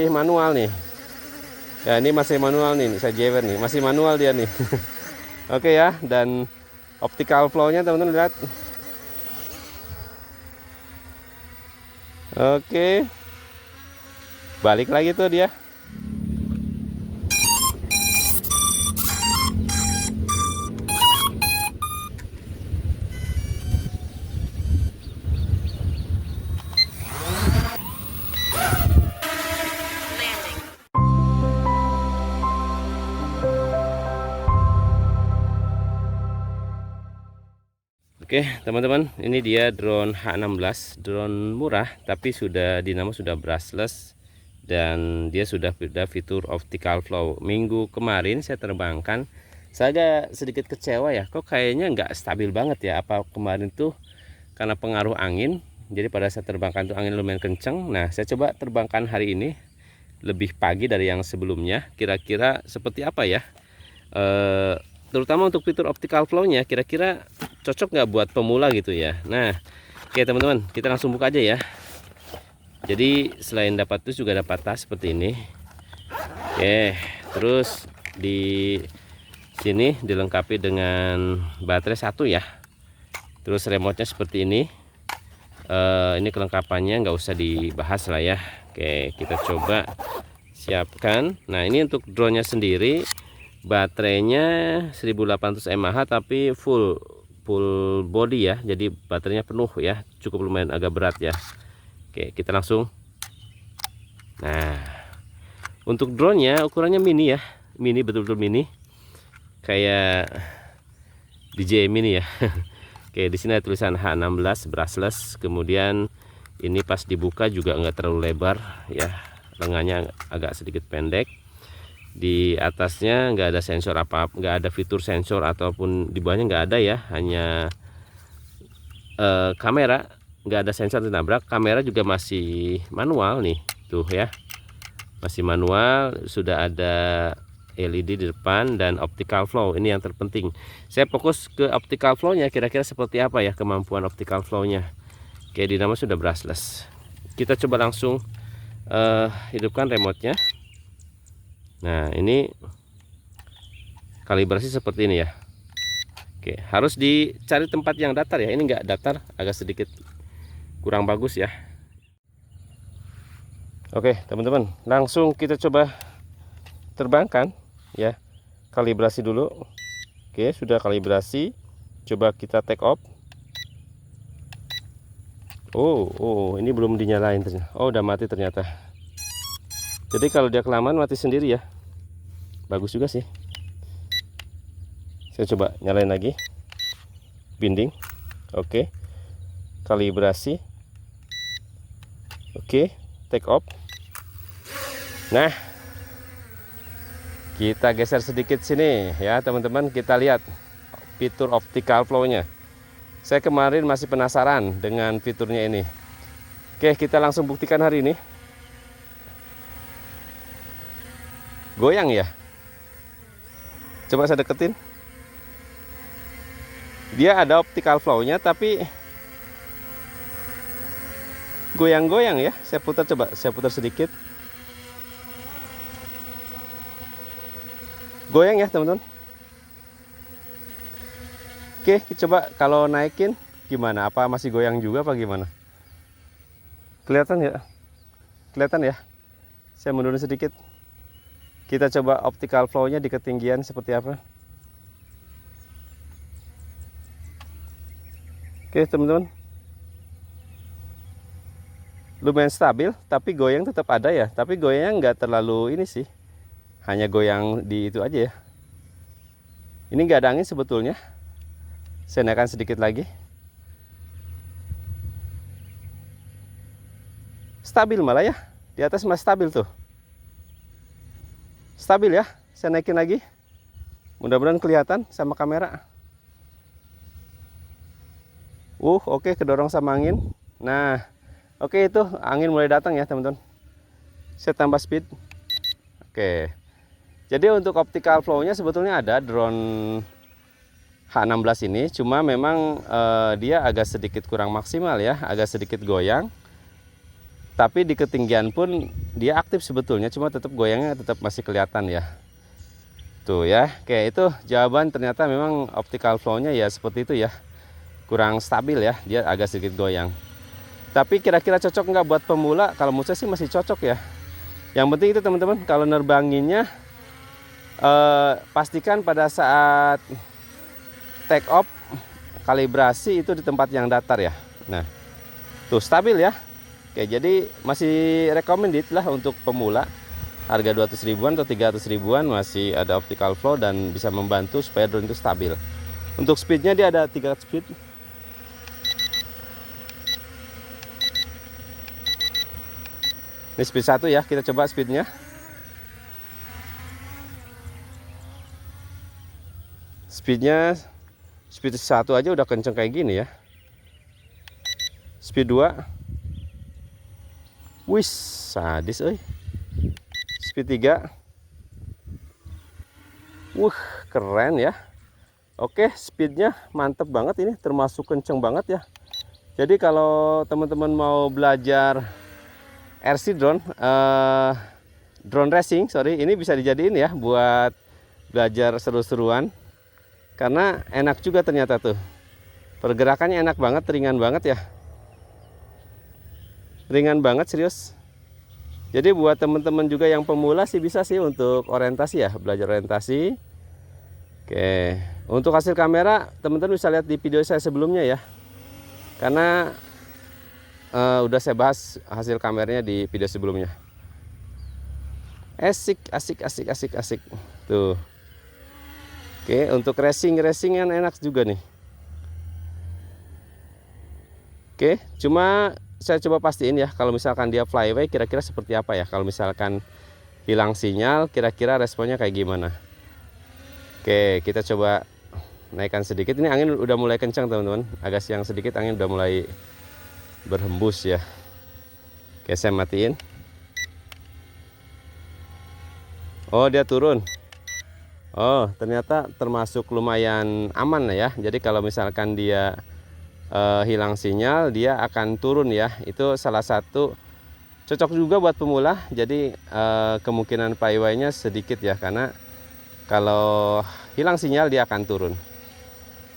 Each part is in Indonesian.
manual nih. Ya ini masih manual nih, saya jewer nih, masih manual dia nih. Oke ya, dan optical flow-nya teman-teman lihat. Oke, balik lagi tuh dia. Oke teman-teman, ini dia drone H16, drone murah tapi sudah dinamo sudah brushless dan dia sudah ada fitur optical flow. Minggu kemarin saya terbangkan, saya agak sedikit kecewa ya, kok kayaknya nggak stabil banget ya. Apa kemarin tuh karena pengaruh angin, jadi pada saat terbangkan tuh angin lumayan kenceng. Nah saya coba terbangkan hari ini lebih pagi dari yang sebelumnya, kira-kira seperti apa ya. Terutama untuk fitur optical flow-nya kira-kira cocok nggak buat pemula gitu ya. Nah, oke teman-teman, kita langsung buka aja ya. Jadi selain dapat tus juga dapat tas seperti ini. Oke, terus di sini dilengkapi dengan baterai 1 ya. Terus remote-nya seperti ini. Ini kelengkapannya nggak usah dibahas lah ya. Oke, kita coba siapkan. Nah, ini untuk drone-nya sendiri. Baterainya 1800 mAh tapi full body ya, jadi baterainya penuh ya, cukup lumayan agak berat ya. Oke, kita langsung. Nah, untuk drone-nya ukurannya mini ya, mini, betul-betul mini, kayak DJI mini ya. Oke, di sini ada tulisan H16 brushless, kemudian ini pas dibuka juga nggak terlalu lebar ya, lengannya agak sedikit pendek. Di atasnya nggak ada sensor apa, nggak ada fitur sensor ataupun di bawahnya nggak ada ya, hanya kamera, nggak ada sensor ditabrak. Kamera juga masih manual nih tuh ya, masih manual. Sudah ada LED di depan dan optical flow, ini yang terpenting. Saya fokus ke optical flow-nya, kira-kira seperti apa ya kemampuan optical flow-nya. Oke, dinamo sudah brushless. Kita coba langsung hidupkan remote-nya. Nah, ini kalibrasi seperti ini ya. Oke, harus dicari tempat yang datar ya. Ini enggak datar, agak sedikit kurang bagus ya. Oke, teman-teman, langsung kita coba terbangkan ya. Kalibrasi dulu. Oke, sudah kalibrasi. Coba kita take off. Oh, ini belum dinyalain ternyata. Oh, udah mati ternyata. Jadi kalau dia kelamaan mati sendiri ya. Bagus juga sih. Saya coba nyalain lagi. Binding. Oke. Kalibrasi. Oke, take off. Nah, kita geser sedikit sini ya teman-teman, kita lihat fitur optical flow-nya. Saya kemarin masih penasaran dengan fiturnya ini. Oke, kita langsung buktikan hari ini. Goyang ya. Coba saya deketin. Dia ada optical flow-nya tapi goyang-goyang ya. Saya putar, coba saya putar sedikit. Goyang ya teman-teman. Oke, coba kalau naikin gimana? Apa masih goyang juga apa gimana? Kelihatan ya? Kelihatan ya? Saya mundurin sedikit. Kita coba optical flow-nya di ketinggian seperti apa. Oke teman-teman, lumayan stabil tapi goyang tetap ada ya. Tapi goyangnya nggak terlalu ini sih, hanya goyang di itu aja ya. Ini nggak ada angin sebetulnya. Saya naikkan sedikit lagi. Stabil malah ya, di atas masih stabil tuh. Stabil ya, saya naikin lagi. Mudah-mudahan kelihatan sama kamera. Oke, kedorong sama angin. Nah, oke, itu angin mulai datang ya teman-teman. Saya tambah speed. Oke. Jadi untuk optical flow-nya sebetulnya ada drone H16 ini, cuma memang dia agak sedikit kurang maksimal ya, agak sedikit goyang. Tapi di ketinggian pun dia aktif sebetulnya, cuma tetap goyangnya tetap masih kelihatan ya. Tuh ya, kayak itu jawaban. Ternyata memang optical flow-nya ya seperti itu ya, kurang stabil ya, dia agak sedikit goyang. Tapi kira-kira cocok nggak buat pemula? Kalau menurut saya sih masih cocok ya. Yang penting itu teman-teman, kalau nerbanginnya pastikan pada saat take off kalibrasi itu di tempat yang datar ya. Nah, tuh stabil ya. Oke, jadi masih recommended lah untuk pemula. Harga 200 ribuan atau 300 ribuan masih ada optical flow dan bisa membantu supaya drone itu stabil. Untuk speednya dia ada 3 speed. Ini speed 1 ya, kita coba speednya. Speednya speed 1 aja udah kenceng kayak gini ya. Speed 2. Wis, sadis euy. Speed 3. Keren ya. Oke, speednya mantep banget ini, termasuk kenceng banget ya. Jadi kalau teman-teman mau belajar RC drone, drone racing, sorry, ini bisa dijadiin ya buat belajar seru-seruan. Karena enak juga ternyata tuh. Pergerakannya enak banget, ringan banget ya. Ringan banget serius. Jadi buat teman-teman juga yang pemula sih bisa sih untuk orientasi ya, belajar orientasi. Oke, untuk hasil kamera teman-teman bisa lihat di video saya sebelumnya ya. Karena udah saya bahas hasil kameranya di video sebelumnya. Asik. Tuh. Oke, untuk racing yang enak juga nih. Oke, cuma saya coba pastiin ya, kalau misalkan dia flyway kira-kira seperti apa ya. Kalau misalkan hilang sinyal, kira-kira responnya kayak gimana. Oke, kita coba naikkan sedikit. Ini angin udah mulai kencang teman-teman. Agak siang sedikit, angin udah mulai berhembus ya. Oke, saya matiin. Oh, dia turun. Oh, ternyata termasuk lumayan aman ya. Jadi kalau misalkan dia hilang sinyal, dia akan turun ya. Itu salah satu cocok juga buat pemula. Jadi kemungkinan flyway-nya sedikit ya, karena kalau hilang sinyal dia akan turun.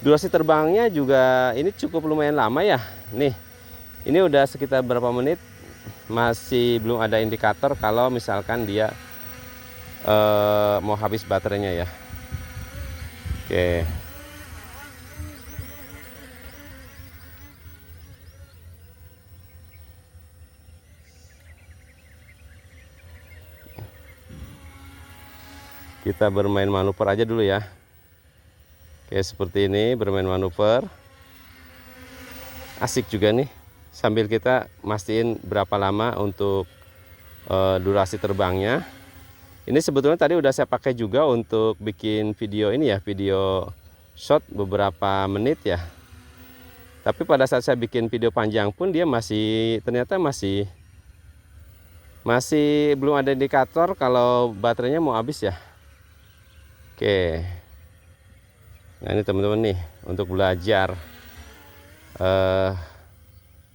Durasi terbangnya juga ini cukup lumayan lama ya. Nih, ini udah sekitar berapa menit, masih belum ada indikator kalau misalkan dia mau habis baterainya ya. Oke. Kita bermain manuver aja dulu ya. Oke, seperti ini bermain manuver. Asik juga nih. Sambil kita mastiin berapa lama untuk durasi terbangnya. Ini sebetulnya tadi udah saya pakai juga untuk bikin video ini ya, video short beberapa menit ya. Tapi pada saat saya bikin video panjang pun dia ternyata masih belum ada indikator kalau baterainya mau habis ya. Oke, nah ini teman-teman nih untuk belajar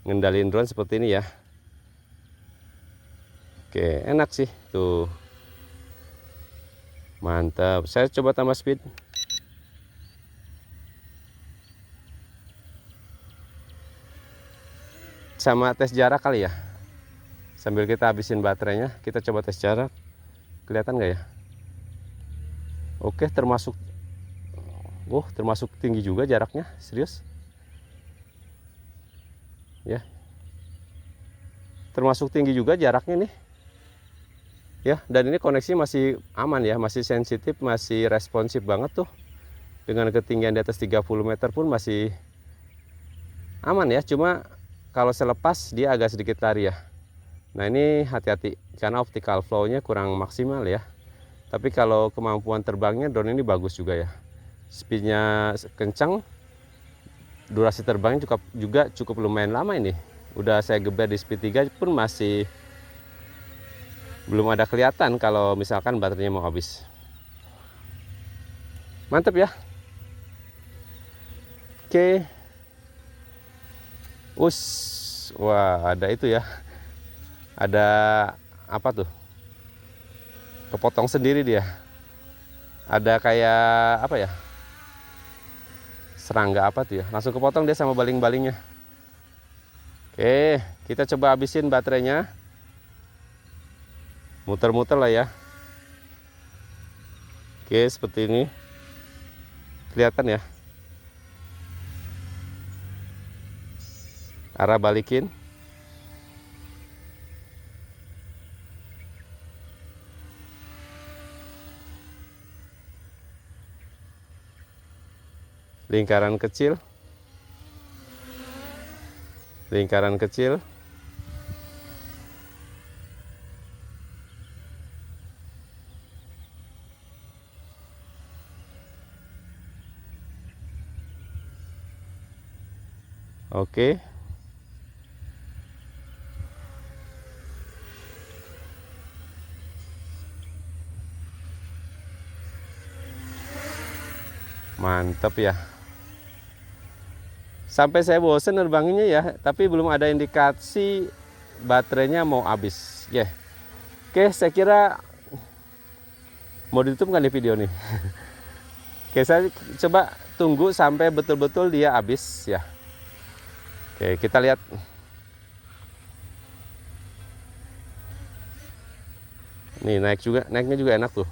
ngendalin drone seperti ini ya. Oke, enak sih tuh, mantap. Saya coba tambah speed. Sama tes jarak kali ya, sambil kita habisin baterainya kita coba tes jarak. Kelihatan nggak ya? Oke, termasuk tinggi juga jaraknya, serius ya, termasuk tinggi juga jaraknya nih ya. Dan ini koneksi masih aman ya, masih sensitif, masih responsif banget tuh. Dengan ketinggian di atas 30 meter pun masih aman ya. Cuma kalau selepas dia agak sedikit lari ya. Nah, ini hati-hati karena optical flow-nya kurang maksimal ya. Tapi kalau kemampuan terbangnya drone ini bagus juga ya. Speednya kencang, durasi terbangnya juga cukup lumayan lama ini. Udah saya geber di speed 3 pun masih belum ada kelihatan kalau misalkan baterainya mau habis. Mantap ya. Oke. Wah, ada itu ya. Ada apa tuh? Kepotong sendiri dia. Ada kayak apa ya? Serangga apa tuh ya? Langsung kepotong dia sama baling-balingnya. Oke, kita coba habisin baterainya. Muter-muter lah ya. Oke, seperti ini. Kelihatan ya? Arah balikin. Lingkaran kecil. Lingkaran kecil. Oke. Mantap ya. Sampai saya bosen nerbanginnya ya, tapi belum ada indikasi baterainya mau habis. Ya. Oke, saya kira mau ditutup kan di video nih. Oke, saya coba tunggu sampai betul-betul dia habis ya. Oke, kita lihat. Nih naik juga, naiknya juga enak tuh.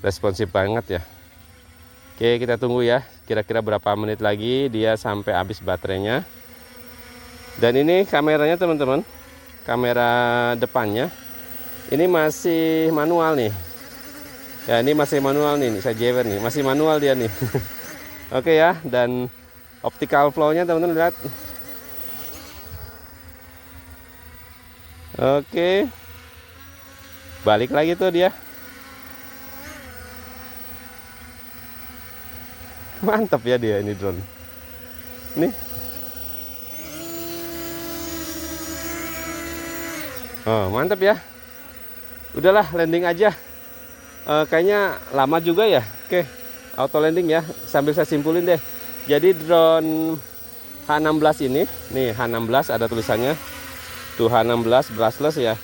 Responsif banget ya. Oke, kita tunggu ya. Kira-kira berapa menit lagi dia sampai habis baterainya. Dan ini kameranya teman-teman. Kamera depannya. Ini masih manual nih. Ya, ini masih manual nih, saya jewer nih, masih manual dia nih. Oke ya, dan optical flow-nya teman-teman lihat. Oke. Balik lagi tuh dia. Mantap ya dia ini drone. Nih. Oh, mantap ya. Udahlah, landing aja. Kayaknya lama juga ya. Oke, auto landing ya. Sambil saya simpulin deh. Jadi drone H16 ini, nih H16 ada tulisannya. Tuh H16 brushless ya.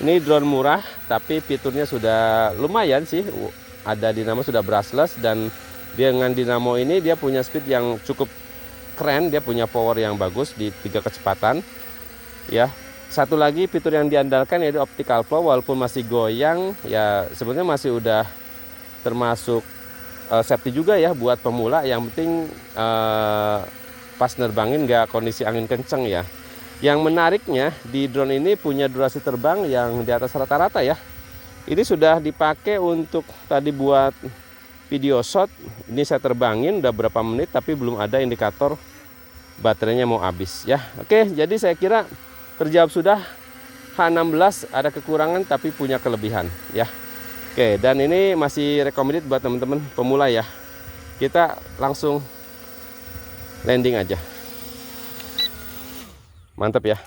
Ini drone murah, tapi fiturnya sudah lumayan sih. Ada dinamo sudah brushless, dan dengan dinamo ini dia punya speed yang cukup keren. Dia punya power yang bagus di 3 kecepatan. Ya. Satu lagi fitur yang diandalkan yaitu optical flow, walaupun masih goyang ya sebenarnya masih udah termasuk safety juga ya buat pemula. Yang penting pas nerbangin nggak kondisi angin kenceng ya. Yang menariknya di drone ini punya durasi terbang yang di atas rata-rata ya. Ini sudah dipakai untuk tadi buat video shot. Ini saya terbangin udah berapa menit tapi belum ada indikator baterainya mau habis ya. Oke, jadi saya kira terjawab sudah. H16 ada kekurangan tapi punya kelebihan ya. Oke, dan ini masih recommended buat teman-teman pemula ya. Kita langsung landing aja. Mantap ya.